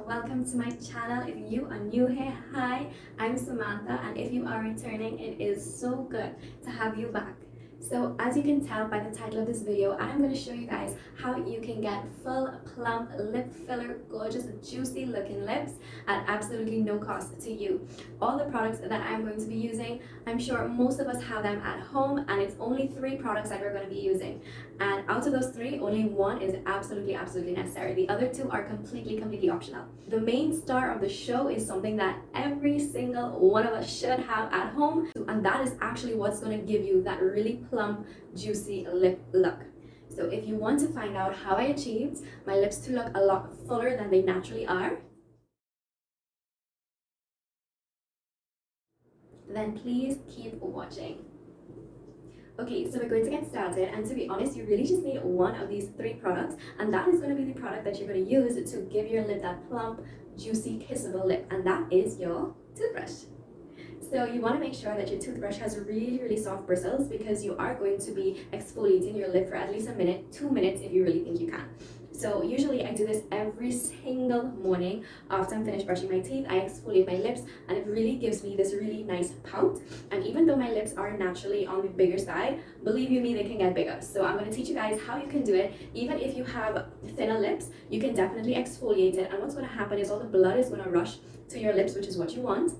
welcome to my channel. If you are new here, hi, I'm Samantha, and if you are returning, it is so good to have you back. So as you can tell by the title of this video, I'm going to show you guys how you can get full plump lip filler, gorgeous juicy looking lips at absolutely no cost to you. All the products that I'm going to be using, I'm sure most of us have them at home, and it's only 3 products that we're going to be using, and out of those 3, only 1 is absolutely necessary. The other 2 are completely optional. The main star of the show is something that every single one of us should have at home, and that is actually what's going to give you that really plump, juicy lip look. So if you want to find out how I achieved my lips to look a lot fuller than they naturally are, then please keep watching. Okay, so we're going to get started, and to be honest, you really just need one of these 3 products, and that is going to be the product that you're going to use to give your lip that plump, juicy, kissable lip, and that is your toothbrush. So you want to make sure that your toothbrush has really soft bristles, because you are going to be exfoliating your lip for at least a minute, 2 minutes if you really think you can. So usually I do this every single morning after I'm finished brushing my teeth. I exfoliate my lips, and it really gives me this really nice pout. And even though my lips are naturally on the bigger side, believe you me, they can get bigger. So I'm going to teach you guys how you can do it. Even if you have thinner lips, you can definitely exfoliate it, and what's going to happen is all the blood is going to rush to your lips, which is what you want.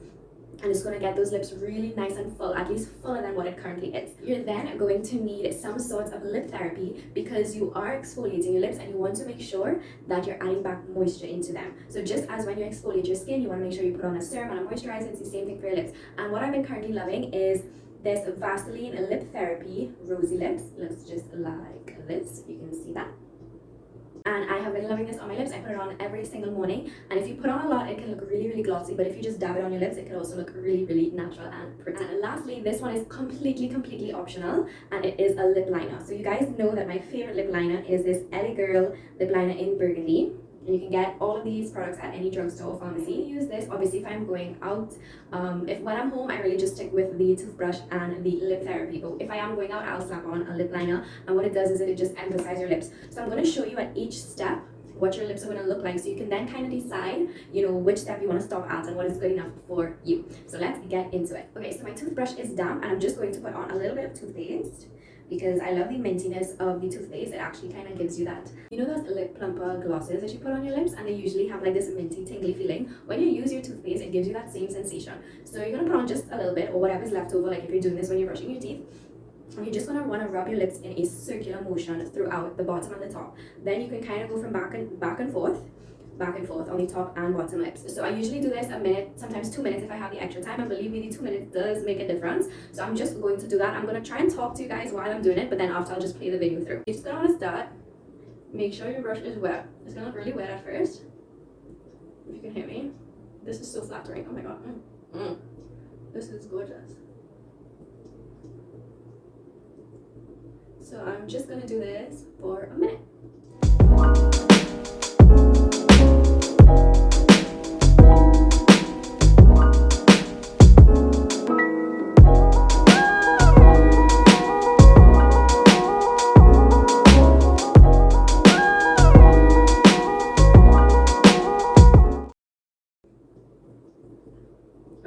And it's going to get those lips really nice and full, at least fuller than what it currently is. You're then going to need some sort of lip therapy, because you are exfoliating your lips and you want to make sure that you're adding back moisture into them. So just as when you exfoliate your skin, you want to make sure you put on a serum and a moisturizer. It's the same thing for your lips. And what I've been currently loving is this Vasaline Lip Therapy Rosy Lips. Looks just like this. You can see that. And I have been loving this on my lips. I put it on every single morning, and if you put on a lot, it can look really glossy, but if you just dab it on your lips, it can also look really natural and pretty. And lastly, this one is completely optional, and it is a lip liner. So you guys know that my favorite lip liner is this Ellie Girl lip liner in Burgundy. And you can get all of these products at any drugstore or pharmacy. Use this obviously if I'm going out. If when I'm home, I really just stick with the toothbrush and the lip therapy. But if I am going out, I'll slap on a lip liner, and what it does is it just emphasizes your lips. So I'm going to show you at each step what your lips are going to look like, so you can then kind of decide, which step you want to stop at and what is good enough for you. So let's get into it. Okay, so my toothbrush is damp, and I'm just going to put on a little bit of toothpaste, because I love the mintiness of the toothpaste. It actually kind of gives you that, those lip plumper glosses that you put on your lips, and they usually have like this minty tingly feeling. When you use your toothpaste, it gives you that same sensation. So you're going to put on just a little bit, or whatever's left over, like if you're doing this when you're brushing your teeth. And you're just going to want to rub your lips in a circular motion throughout the bottom and the top. Then you can kind of go from back and forth on the top and bottom lips. So I usually do this a minute, sometimes 2 minutes if I have the extra time, and believe me, the 2 minutes does make a difference. So I'm just going to do that. I'm going to try and talk to you guys while I'm doing it, but then after I'll just play the video through. You're just going to want to start. Make sure your brush is wet. It's going to look really wet at first, if you can hear me. This is so flattering. Oh my god. This is gorgeous. So I'm just going to do this for a minute.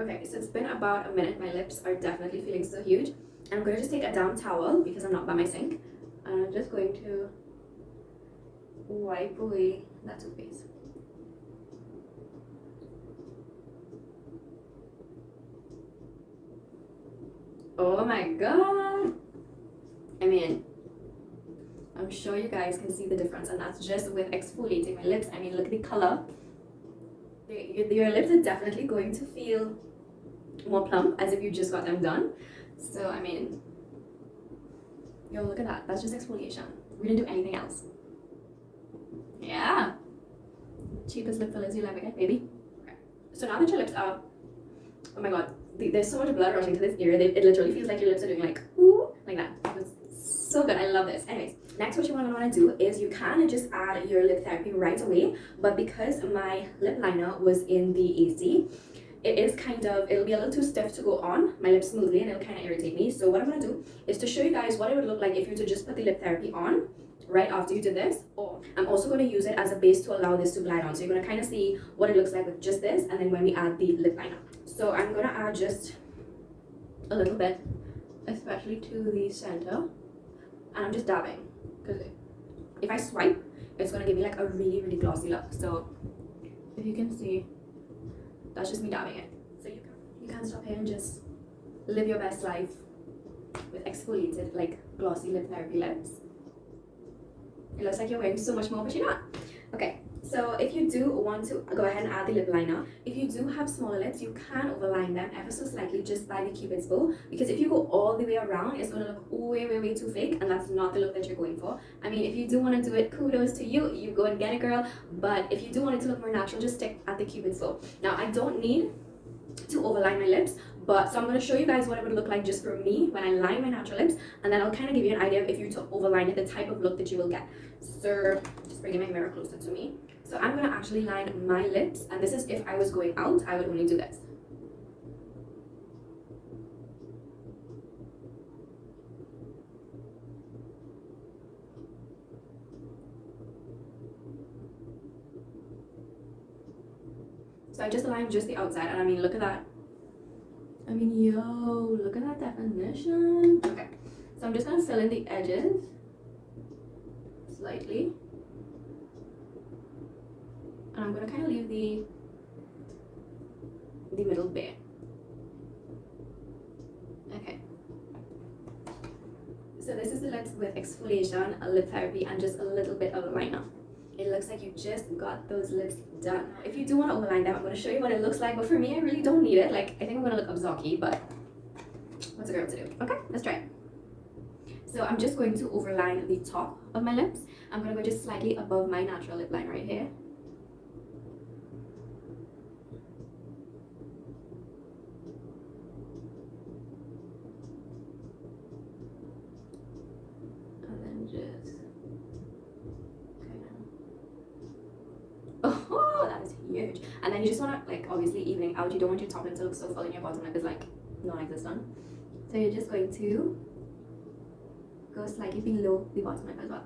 Okay, so it's been about a minute. My lips are definitely feeling so huge. I'm going to just take a damp towel, because I'm not by my sink, and I'm just going to wipe away that toothpaste. Oh my god! I mean, I'm sure you guys can see the difference, and that's just with exfoliating my lips. I mean, look at the color. Your lips are definitely going to feel more plump, as if you just got them done. So I mean, yo, look at that. That's just exfoliation. We didn't do anything else. Yeah. Cheapest lip fillers you'll ever get, baby. Okay. So now that your lips are, oh my god, there's so much blood rushing to this area. It literally feels like your lips are doing like, ooh, like that. It's so good. I love this. Anyways, next what you want to do is you can just add your lip therapy right away. But because my lip liner was in the AC, it'll be a little too stiff to go on my lips smoothly, and it'll kind of irritate me. So what I'm going to do is to show you guys what it would look like if you were to just put the lip therapy on right after you did this, or I'm also going to use it as a base to allow this to glide on. So you're going to kind of see what it looks like with just this, and then when we add the lip liner. So I'm going to add just a little bit, especially to the center, and I'm just dabbing, because if I swipe, it's going to give me like a really, really glossy look. So if you can see, that's just me dabbing it. So you can stop here and just live your best life with exfoliated, like glossy lip therapy lips. It looks like you're wearing so much more, but you're not. Okay, so if you do want to go ahead and add the lip liner, if you do have smaller lips, you can overline them ever so slightly just by the Cupid's bow, because if you go all the way around, it's going to look way, way, way too fake, and that's not the look that you're going for. I mean, if you do want to do it, kudos to you, you go and get it, girl. But if you do want it to look more natural, just stick at the Cupid's bow. Now, I don't need to overline my lips, but so I'm going to show you guys what it would look like just for me when I line my natural lips, and then I'll kind of give you an idea of if you to overline it, the type of look that you will get. So just bringing my mirror closer to me. So I'm going to actually line my lips, and this is if I was going out, I would only do this. So I just aligned just the outside, and I mean, look at that. I mean, yo, look at that definition. Okay, so I'm just gonna fill in the edges slightly, and I'm gonna kind of leave the middle bare. Okay. So this is the lips with exfoliation, a lip therapy, and just a little bit of a liner. It looks like you just got those lips done. If you do want to overline them, I'm going to show you what it looks like, but for me, I really don't need it. Like, I think I'm going to look abzocky, but what's a girl to do? Okay, let's try it. So I'm just going to overline the top of my lips. I'm going to go just slightly above my natural lip line right here. And then just... oh, that is huge. And then you just want to, like, obviously evening out, you don't want your top lip to look so full and your bottom lip is like non-existent. So you're just going to go slightly below the bottom lip as well.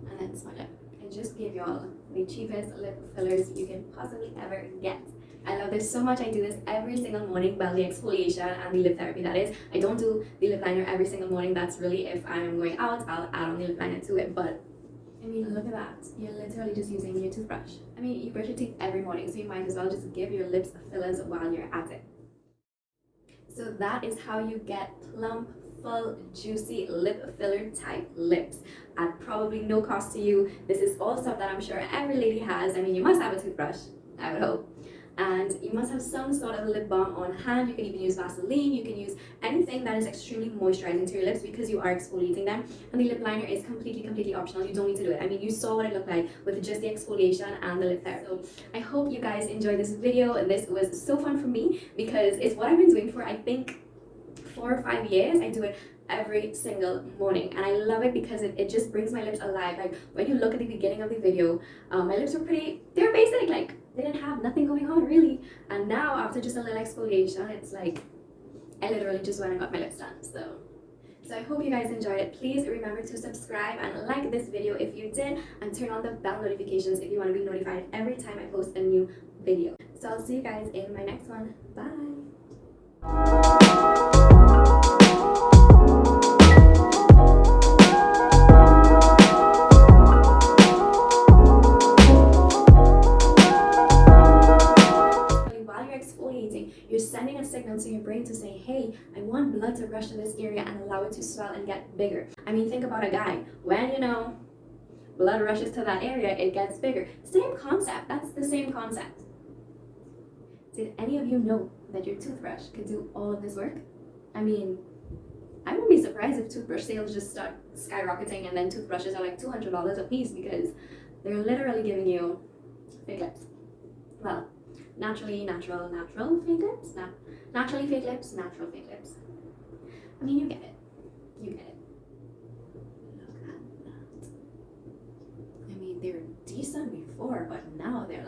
And then smudge it. I just gave you all the cheapest lip fillers you can possibly ever get. I love this so much. I do this every single morning, well, the exfoliation and the lip therapy, that is. I don't do the lip liner every single morning. That's really if I'm going out, I'll add on the lip liner to it. But I mean, look at that. You're literally just using your toothbrush. I mean, you brush your teeth every morning, so you might as well just give your lips fillers while you're at it. So that is how you get plump, full, juicy lip filler type lips at probably no cost to you. This is all stuff that I'm sure every lady has. I mean, you must have a toothbrush, I would hope. And you must have some sort of lip balm on hand. You can even use Vasaline. You can use anything that is extremely moisturizing to your lips because you are exfoliating them. And the lip liner is completely optional. You don't need to do it. I mean, you saw what it looked like with just the exfoliation and the lip therapy. So I hope you guys enjoyed this video. And this was so fun for me because it's what I've been doing for, I think, 4 or 5 years. I do it every single morning, and I love it because it just brings my lips alive. Like when you look at the beginning of the video, my lips were they're basic, like they didn't have nothing going on really, and now after just a little exfoliation, it's like I literally just went and got my lips done. So I hope you guys enjoyed it. Please remember to subscribe and like this video if you did, and turn on the bell notifications if you want to be notified every time I post a new video. So I'll see you guys in my next one. Bye. You're sending a signal to your brain to say, hey, I want blood to rush to this area and allow it to swell and get bigger. I mean, think about a guy. When, blood rushes to that area, it gets bigger. Same concept. That's the same concept. Did any of you know that your toothbrush could do all of this work? I mean, I wouldn't be surprised if toothbrush sales just start skyrocketing and then toothbrushes are like $200 a piece because they're literally giving you fake lips. Well, naturally fake lips? No. Naturally fake lips, natural fake lips. I mean, you get it. You get it. Look at that. I mean, they were decent before, but now they're